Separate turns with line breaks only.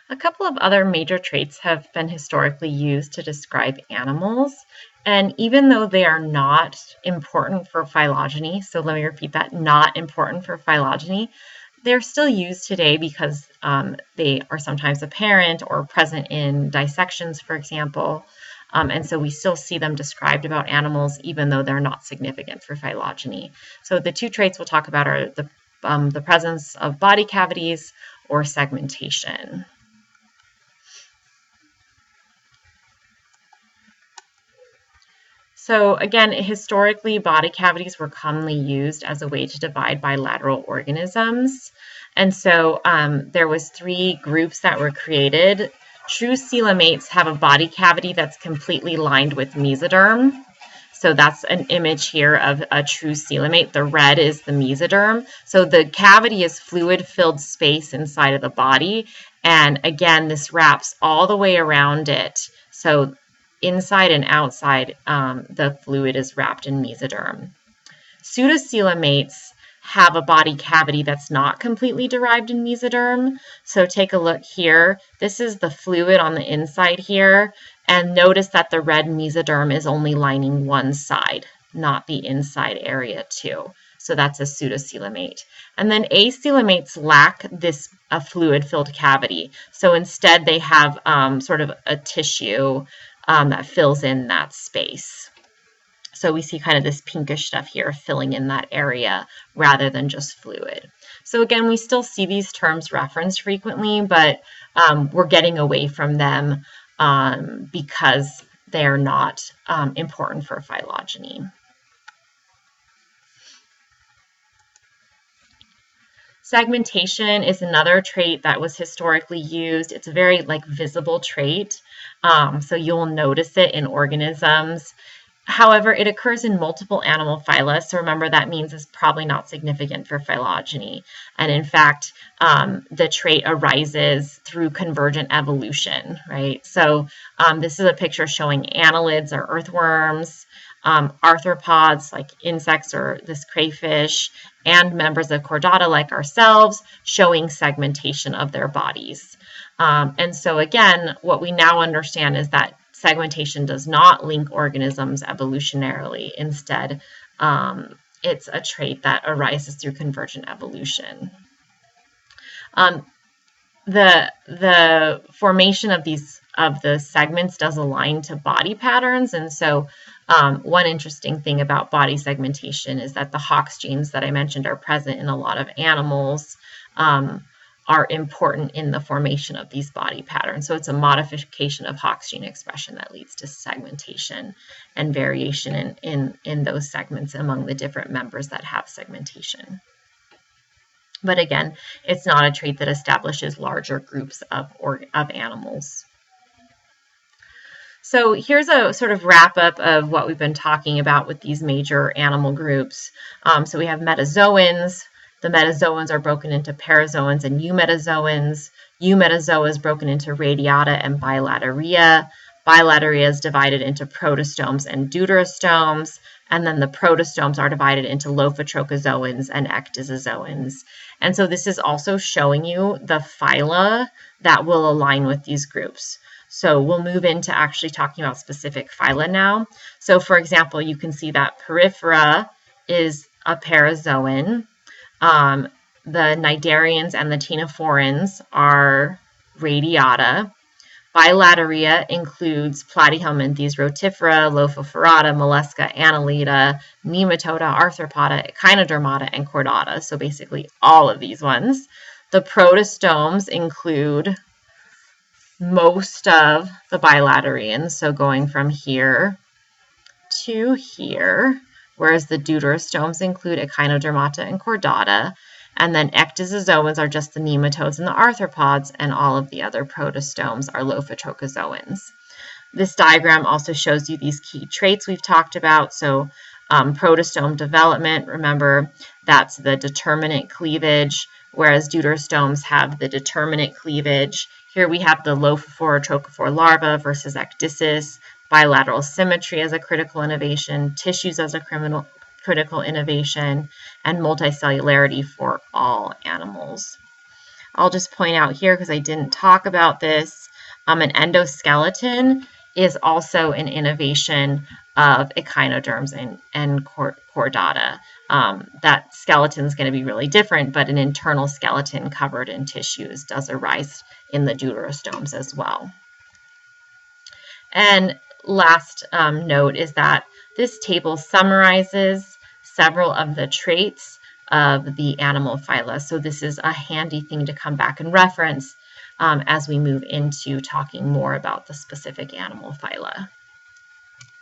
A couple of other major traits have been historically used to describe animals, and even though they are not important for phylogeny, so let me repeat that, not important for phylogeny, they're still used today because they are sometimes apparent or present in dissections, for example, and so we still see them described about animals even though they're not significant for phylogeny. So the two traits we'll talk about are the presence of body cavities or segmentation. So again, historically, body cavities were commonly used as a way to divide bilateral organisms. And so there was 3 groups that were created. True coelomates have a body cavity that's completely lined with mesoderm. So that's an image here of a true coelomate. The red is the mesoderm. So the cavity is fluid-filled space inside of the body. And again, this wraps all the way around it. So inside and outside, the fluid is wrapped in mesoderm. Pseudocoelomates have a body cavity that's not completely derived in mesoderm. So take a look here. This is the fluid on the inside here. And notice that the red mesoderm is only lining one side, not the inside area too. So that's a pseudocoelomate. And then acoelomates lack this fluid-filled cavity. So instead they have sort of a tissue that fills in that space. So we see kind of this pinkish stuff here filling in that area rather than just fluid. So again, we still see these terms referenced frequently, but we're getting away from them because they're not important for phylogeny. Segmentation is another trait that was historically used. It's a very visible trait, so you'll notice it in organisms. However, it occurs in multiple animal phyla, so remember that means it's probably not significant for phylogeny. And in fact, the trait arises through convergent evolution, right? So this is a picture showing annelids or earthworms, arthropods like insects or this crayfish, and members of chordata like ourselves, showing segmentation of their bodies. And so again, what we now understand is that segmentation does not link organisms evolutionarily. Instead, it's a trait that arises through convergent evolution. The formation of the segments does align to body patterns, and so one interesting thing about body segmentation is that the Hox genes that I mentioned are present in a lot of animals, are important in the formation of these body patterns. So it's a modification of Hox gene expression that leads to segmentation and variation in those segments among the different members that have segmentation. But again, it's not a trait that establishes larger groups of animals. So here's a sort of wrap up of what we've been talking about with these major animal groups. So we have metazoans. The metazoans are broken into parazoans and eumetazoans. Eumetazoa is broken into radiata and bilateria. Bilateria is divided into protostomes and deuterostomes. And then the protostomes are divided into lophotrochozoans and ecdysozoans. And so this is also showing you the phyla that will align with these groups. So we'll move into actually talking about specific phyla now. So for example, you can see that Porifera is a parazoan. The cnidarians and the ctenophorans are radiata. Bilateria includes Platyhelminthes rotifera, Lophoferata, Mollusca, Annelida, Nematoda, Arthropoda, Echinodermata, and Chordata. So basically all of these ones. The protostomes include most of the bilaterians, so going from here to here, whereas the deuterostomes include Echinodermata and Chordata. And then ecdysozoans are just the nematodes and the arthropods, and all of the other protostomes are lophotrochozoans. This diagram also shows you these key traits we've talked about. So protostome development, remember that's the determinate cleavage, whereas deuterostomes have the determinate cleavage. Here we have the lophophore or trochophore larva versus ecdysis, bilateral symmetry as a critical innovation, tissues as a critical innovation, and multicellularity for all animals. I'll just point out here, because I didn't talk about this, an endoskeleton is also an innovation of echinoderms and chordata. That skeleton is going to be really different, but an internal skeleton covered in tissues does arise in the deuterostomes as well. And last note is that this table summarizes several of the traits of the animal phyla. So this is a handy thing to come back and reference as we move into talking more about the specific animal phyla.